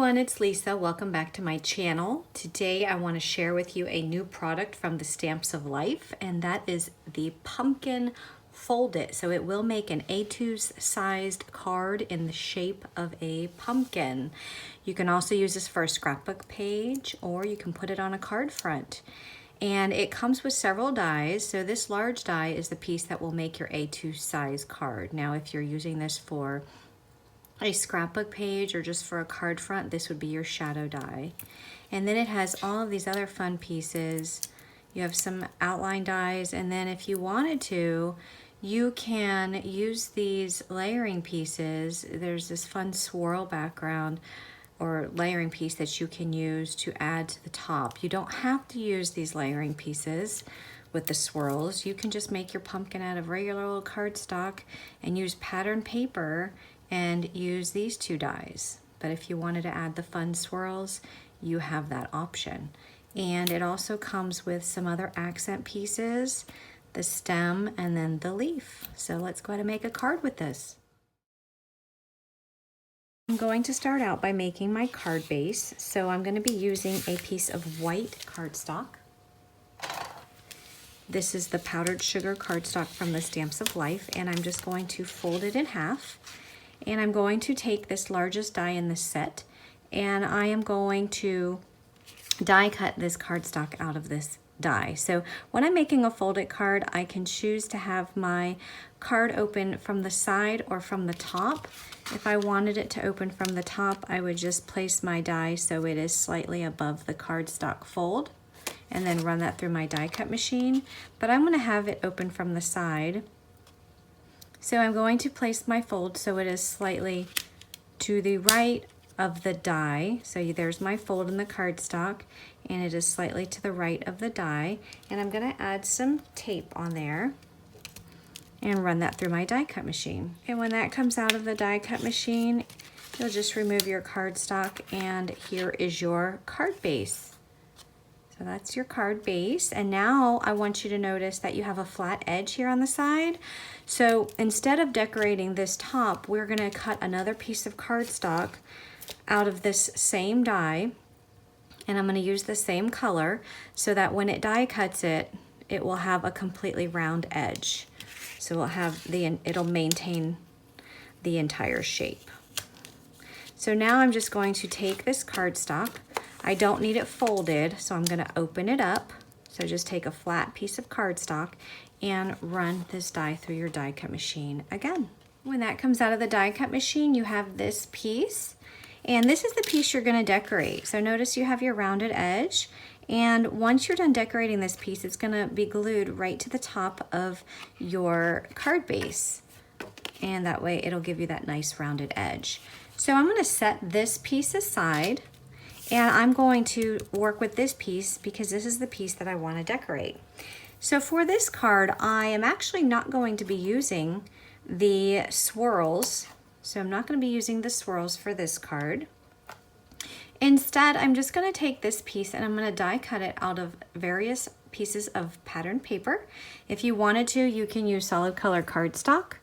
everyone, it's Lisa. Welcome back to my channel. Today I want to share with you a new product from the Stamps of Life, and that is the Pumpkin Fold It. So it will make an A2 sized card in the shape of a pumpkin. You can also use this for a scrapbook page, or you can put it on a card front. And it comes with several dies. So this large die is the piece that will make your A2 size card. Now if you're using this for a scrapbook page or just for a card front, this would be your shadow die. And then it has all of these other fun pieces. You have some outline dies, and then if you wanted to, you can use these layering pieces. There's this fun swirl background or layering piece that you can use to add to the top. You don't have to use these layering pieces with the swirls. You can just make your pumpkin out of regular old cardstock and use pattern paper and use these two dies. But if you wanted to add the fun swirls, you have that option. And it also comes with some other accent pieces, the stem and then the leaf. So let's go ahead and make a card with this. I'm going to start out by making my card base. So I'm going to be using a piece of white cardstock. This is the powdered sugar cardstock from the Stamps of Life, and I'm just going to fold it in half. And I'm going to take this largest die in the set, and I am going to die cut this cardstock out of this die. So when I'm making a folded card, I can choose to have my card open from the side or from the top. If I wanted it to open from the top, I would just place my die so it is slightly above the cardstock fold and then run that through my die cut machine. But I'm going to have it open from the side. So I'm going to place my fold so it is slightly to the right of the die. So there's my fold in the cardstock, and it is slightly to the right of the die. And I'm going to add some tape on there and run that through my die cut machine. And when that comes out of the die cut machine, you'll just remove your cardstock, and here is your card base. So that's your card base. And now I want you to notice that you have a flat edge here on the side. So instead of decorating this top, we're gonna cut another piece of cardstock out of this same die. And I'm gonna use the same color so that when it die cuts it, it will have a completely round edge. So it'll maintain the entire shape. So now I'm just going to take this cardstock. I don't need it folded, so I'm gonna open it up. So just take a flat piece of cardstock and run this die through your die cut machine again. When that comes out of the die cut machine, you have this piece, and this is the piece you're gonna decorate. So notice you have your rounded edge, and once you're done decorating this piece, it's gonna be glued right to the top of your card base. And that way it'll give you that nice rounded edge. So I'm gonna set this piece aside, and I'm going to work with this piece because this is the piece that I want to decorate. So for this card, I am actually not going to be using the swirls. So I'm not going to be using the swirls for this card. Instead, I'm just going to take this piece and I'm going to die cut it out of various pieces of patterned paper. If you wanted to, you can use solid color cardstock.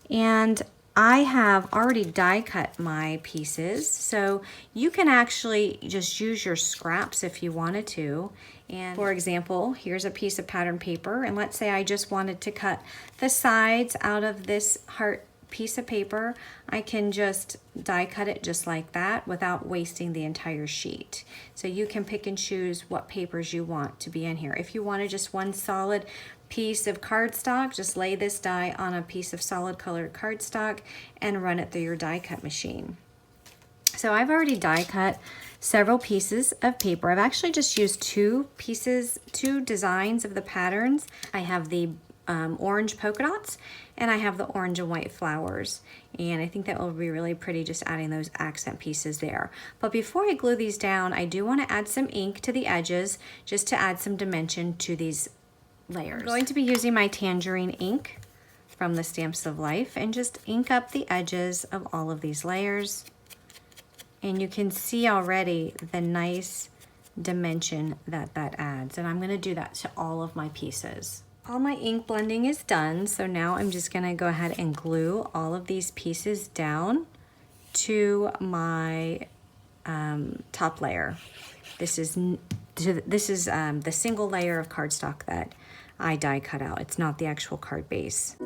And I have already die cut my pieces, so you can actually just use your scraps if you wanted to. And for example, here's a piece of pattern paper, and let's say I just wanted to cut the sides out of this heart piece of paper. I can just die cut it just like that without wasting the entire sheet. So you can pick and choose what papers you want to be in here. If you wanted just one solid piece of cardstock, just lay this die on a piece of solid colored cardstock and run it through your die cut machine. So I've already die cut several pieces of paper. I've actually just used two designs of the patterns. I have the orange polka dots, and I have the orange and white flowers, and I think that will be really pretty just adding those accent pieces there. But before I glue these down, I do want to add some ink to the edges just to add some dimension to these layers. I'm going to be using my tangerine ink from the Stamps of Life and just ink up the edges of all of these layers. And you can see already the nice dimension that adds, and I'm going to do that to all of my pieces. All my ink blending is done, so now I'm just going to go ahead and glue all of these pieces down to my top layer. This is the single layer of cardstock that I die cut out. It's not the actual card base.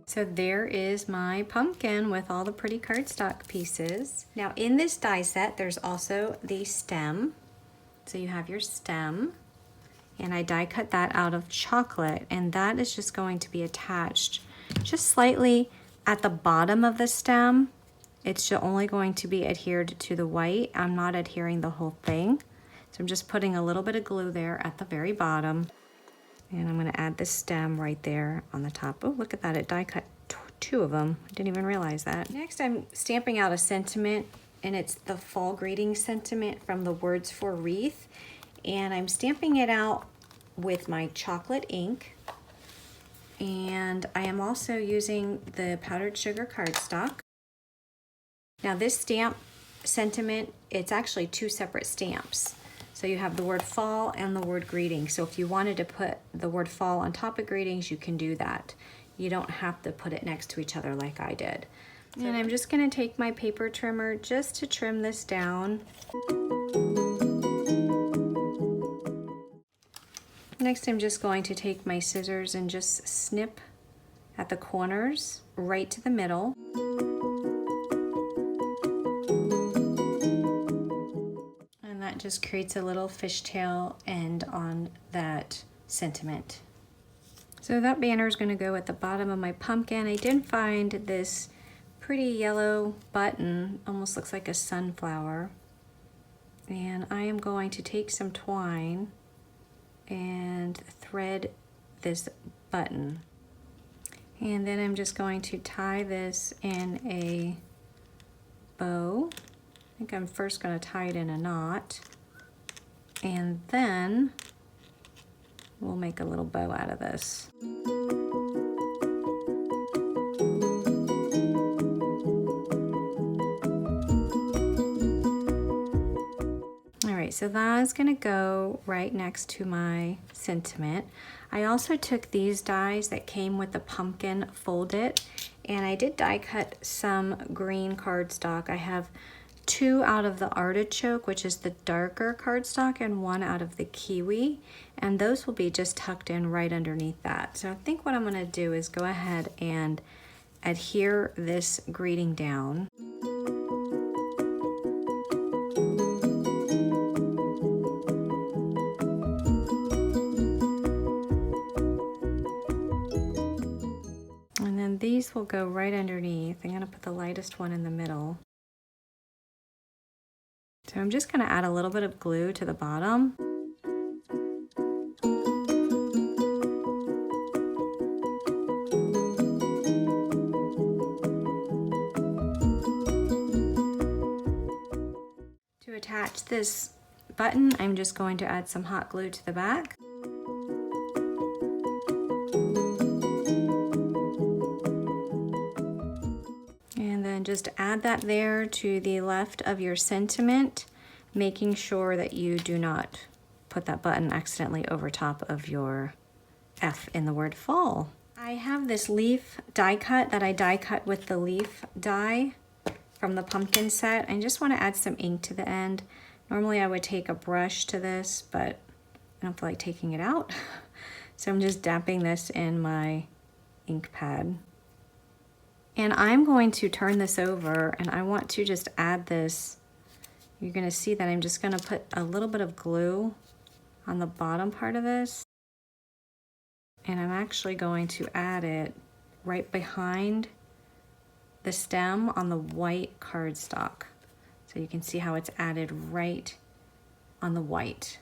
So there is my pumpkin with all the pretty cardstock pieces. Now in this die set, there's also the stem. So you have your stem, and I die cut that out of chocolate, and that is just going to be attached just slightly at the bottom of the stem. It's only going to be adhered to the white. I'm not adhering the whole thing. So I'm just putting a little bit of glue there at the very bottom. And I'm gonna add the stem right there on the top. Oh, look at that, it die cut two of them. I didn't even realize that. Next, I'm stamping out a sentiment, and it's the fall greeting sentiment from the Words for Wreath. And I'm stamping it out with my chocolate ink. And I am also using the powdered sugar cardstock. Now this stamp sentiment, it's actually two separate stamps. So you have the word fall and the word greeting. So if you wanted to put the word fall on top of greetings, you can do that. You don't have to put it next to each other like I did. And I'm just gonna take my paper trimmer just to trim this down. Next, I'm just going to take my scissors and just snip at the corners right to the middle. That just creates a little fishtail end on that sentiment. So that banner is going to go at the bottom of my pumpkin. I did find this pretty yellow button, almost looks like a sunflower. And I am going to take some twine and thread this button. And then I'm just going to tie this in a bow. I think I'm first going to tie it in a knot, and then we'll make a little bow out of this. All right, so that is going to go right next to my sentiment. I also took these dies that came with the pumpkin, fold it, and I did die cut some green cardstock. I have 2 out of the artichoke, which is the darker cardstock, and 1 out of the kiwi, and those will be just tucked in right underneath that. So I think what I'm going to do is go ahead and adhere this greeting down. And then these will go right underneath. I'm going to put the lightest one in the middle. So I'm just going to add a little bit of glue to the bottom. To attach this button, I'm just going to add some hot glue to the back. And then just add that there to the left of your sentiment, making sure that you do not put that button accidentally over top of your F in the word fall. I have this leaf die cut that I die cut with the leaf die from the pumpkin set. I just want to add some ink to the end. Normally I would take a brush to this, but I don't feel like taking it out. So I'm just dapping this in my ink pad. And I'm going to turn this over, and I want to just add this. You're going to see that I'm just going to put a little bit of glue on the bottom part of this. And I'm actually going to add it right behind the stem on the white cardstock. So you can see how it's added right on the white.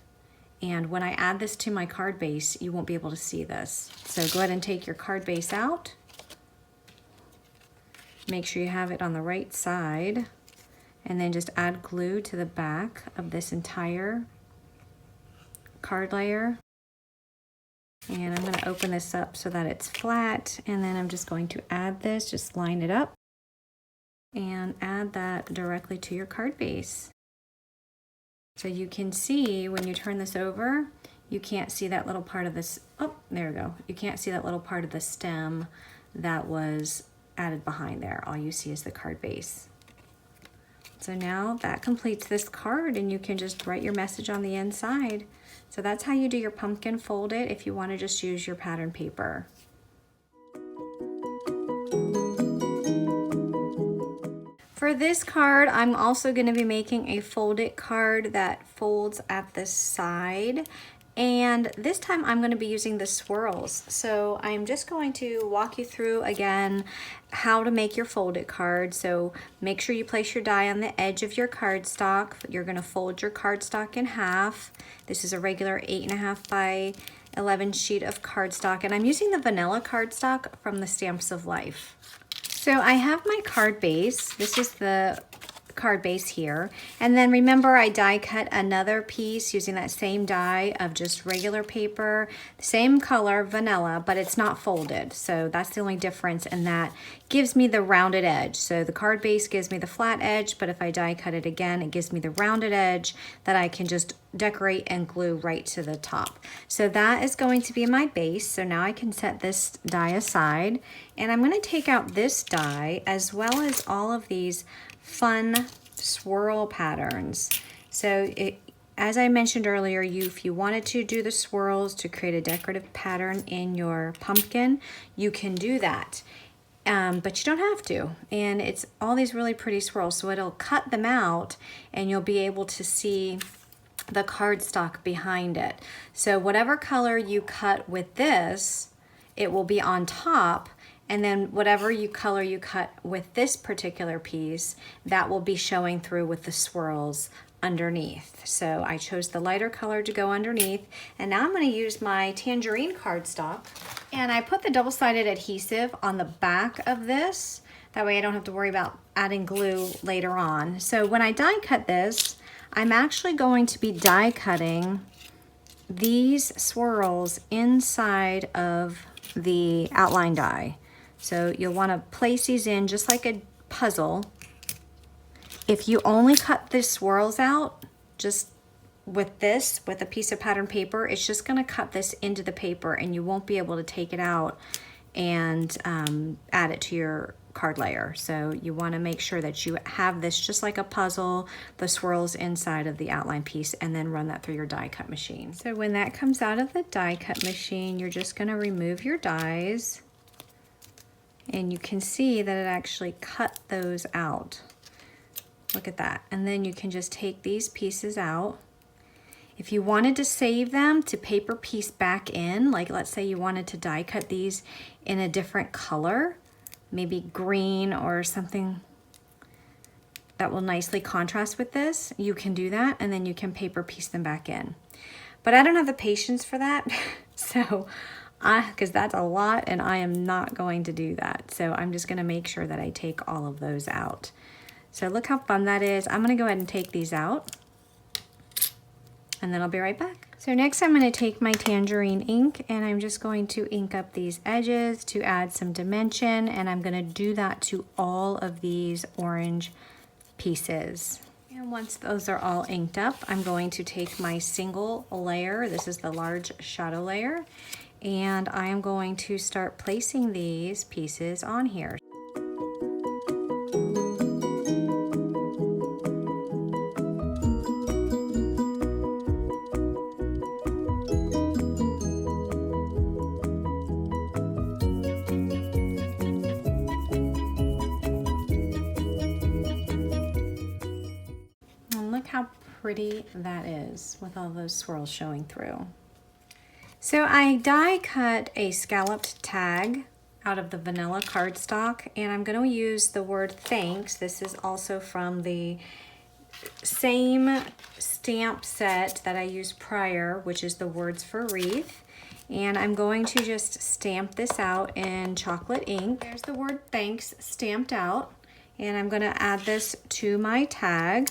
And when I add this to my card base, you won't be able to see this. So go ahead and take your card base out. Make sure you have it on the right side, and then just add glue to the back of this entire card layer. And I'm going to open this up so that it's flat, and then I'm just going to add this, just line it up, and add that directly to your card base. So you can see when you turn this over, you can't see that little part of this. Oh, there we go. You can't see that little part of the stem that was added behind there. All you see is the card base. So now that completes this card, and you can just write your message on the inside. So that's how you do your pumpkin. Fold it if you want to just use your pattern paper. For this card, I'm also going to be making a folded card that folds at the side. And this time I'm going to be using the swirls. So I'm just going to walk you through again how to make your folded card. So make sure you place your die on the edge of your cardstock. You're going to fold your cardstock in half. This is a regular 8.5 by 11 sheet of cardstock, and I'm using the vanilla cardstock from the Stamps of Life. So I have my card base. This is the card base here, and then remember I die cut another piece using that same die of just regular paper, same color, vanilla, but it's not folded. So that's the only difference, and that gives me the rounded edge. So the card base gives me the flat edge, but if I die cut it again, it gives me the rounded edge that I can just decorate and glue right to the top. So that is going to be my base. So now I can set this die aside, and I'm going to take out this die as well as all of these fun swirl patterns. So as I mentioned earlier, if you wanted to do the swirls to create a decorative pattern in your pumpkin, you can do that. But you don't have to. And it's all these really pretty swirls. So it'll cut them out and you'll be able to see the cardstock behind it. So whatever color you cut with this, it will be on top. And then whatever color you cut with this particular piece, that will be showing through with the swirls underneath. So I chose the lighter color to go underneath. And now I'm going to use my tangerine cardstock. And I put the double-sided adhesive on the back of this. That way I don't have to worry about adding glue later on. So when I die cut this, I'm actually going to be die cutting these swirls inside of the outline die. So you'll want to place these in just like a puzzle. If you only cut the swirls out just with a piece of pattern paper, it's just going to cut this into the paper and you won't be able to take it out and add it to your card layer. So you want to make sure that you have this just like a puzzle, the swirls inside of the outline piece, and then run that through your die cut machine. So when that comes out of the die cut machine, you're just going to remove your dies. And you can see that it actually cut those out. Look at that. And then you can just take these pieces out. If you wanted to save them to paper piece back in, like let's say you wanted to die cut these in a different color, maybe green or something that will nicely contrast with this, you can do that, and then you can paper piece them back in. But I don't have the patience for that, so because that's a lot and I am not going to do that. So I'm just going to make sure that I take all of those out. So look how fun that is. I'm going to go ahead and take these out and then I'll be right back. So next I'm going to take my tangerine ink and I'm just going to ink up these edges to add some dimension, and I'm going to do that to all of these orange pieces. And once those are all inked up, I'm going to take my single layer. This is the large shadow layer. And I am going to start placing these pieces on here. And look how pretty that is with all those swirls showing through. So I die cut a scalloped tag out of the vanilla cardstock, and I'm going to use the word thanks. This is also from the same stamp set that I used prior, which is the Words for Wreath. And I'm going to just stamp this out in chocolate ink. There's the word thanks stamped out, and I'm going to add this to my tag.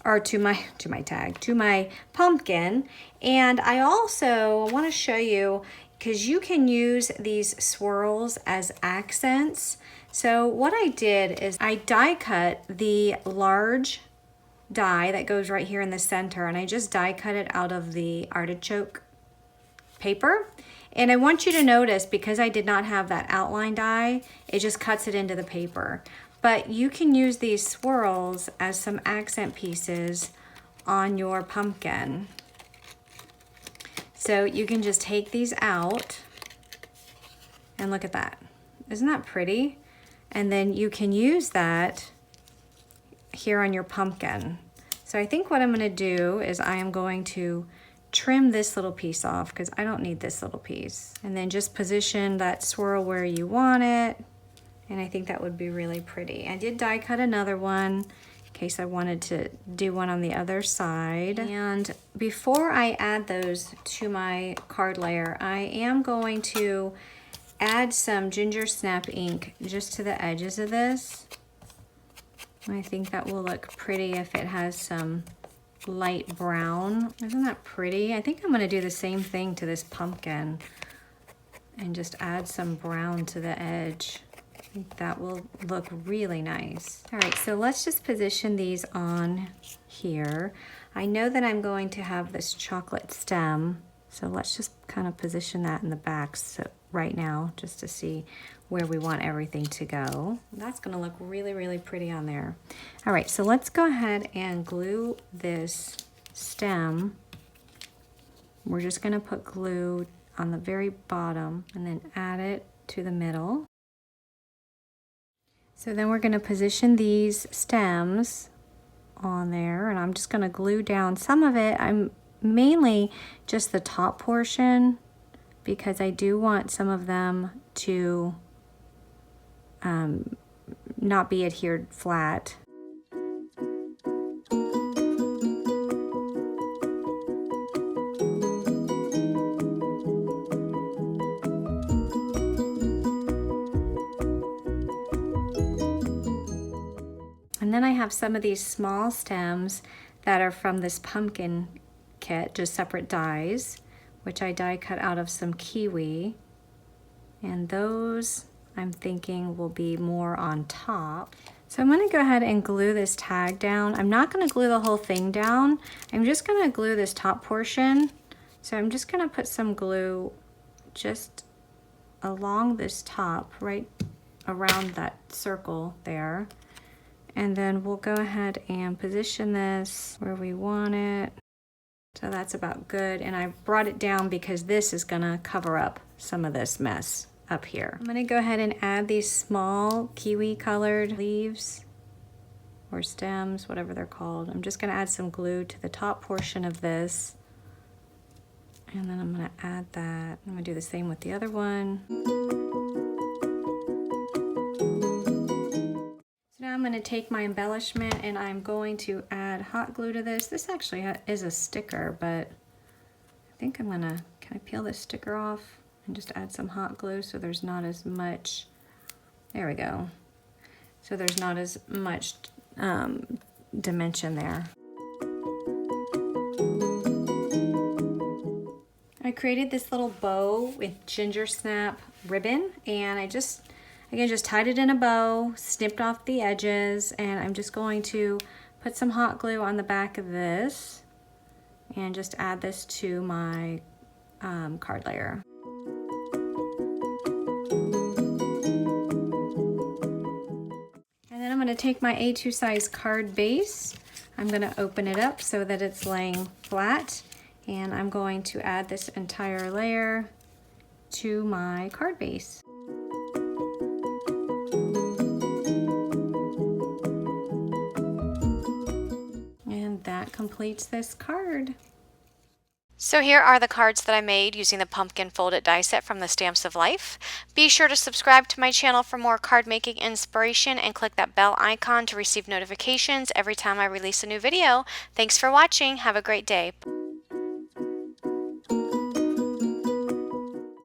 Or to my pumpkin. And I also want to show you, because you can use these swirls as accents. So what I did is I die cut the large die that goes right here in the center, and I just die cut it out of the artichoke paper. And I want you to notice, because I did not have that outline die, it just cuts it into the paper. But you can use these swirls as some accent pieces on your pumpkin. So you can just take these out and look at that. Isn't that pretty? And then you can use that here on your pumpkin. So I think what I'm gonna do is I am going to trim this little piece off because I don't need this little piece. And then just position that swirl where you want it. And I think that would be really pretty. I did die cut another one in case I wanted to do one on the other side. And before I add those to my card layer, I am going to add some ginger snap ink just to the edges of this. I think that will look pretty if it has some light brown. Isn't that pretty? I think I'm gonna do the same thing to this pumpkin and just add some brown to the edge. I think that will look really nice. All right, so let's just position these on here. I know that I'm going to have this chocolate stem, so let's just kind of position that in the back right now, just to see where we want everything to go. That's gonna look really, really pretty on there. All right, so let's go ahead and glue this stem. We're just gonna put glue on the very bottom and then add it to the middle. So then we're gonna position these stems on there, and I'm just gonna glue down some of it. I'm mainly just the top portion because I do want some of them to not be adhered flat. And then I have some of these small stems that are from this pumpkin kit, just separate dies, which I die cut out of some kiwi. And those I'm thinking will be more on top. So I'm gonna go ahead and glue this tag down. I'm not gonna glue the whole thing down. I'm just gonna glue this top portion. So I'm just gonna put some glue just along this top, right around that circle there. And then we'll go ahead and position this where we want it. So that's about good. And I brought it down because this is gonna cover up some of this mess up here. I'm gonna go ahead and add these small kiwi colored leaves or stems, whatever they're called. I'm just gonna add some glue to the top portion of this. And then I'm gonna add that. I'm gonna do the same with the other one. So now I'm gonna take my embellishment and I'm going to add hot glue to this. This actually is a sticker, but I think I'm gonna, can I peel this sticker off? And just add some hot glue so there's not as much, there we go. So there's not as much dimension there. I created this little bow with ginger snap ribbon, and I just, again, just tied it in a bow, snipped off the edges, and I'm just going to put some hot glue on the back of this and just add this to my card layer. I'm going to take my A2 size card base. I'm going to open it up so that it's laying flat, and I'm going to add this entire layer to my card base. And that completes this card. So here are the cards that I made using the pumpkin folded die set from the Stamps of Life. Be sure to subscribe to my channel for more card making inspiration and click that bell icon to receive notifications every time I release a new video. Thanks for watching. Have a great day.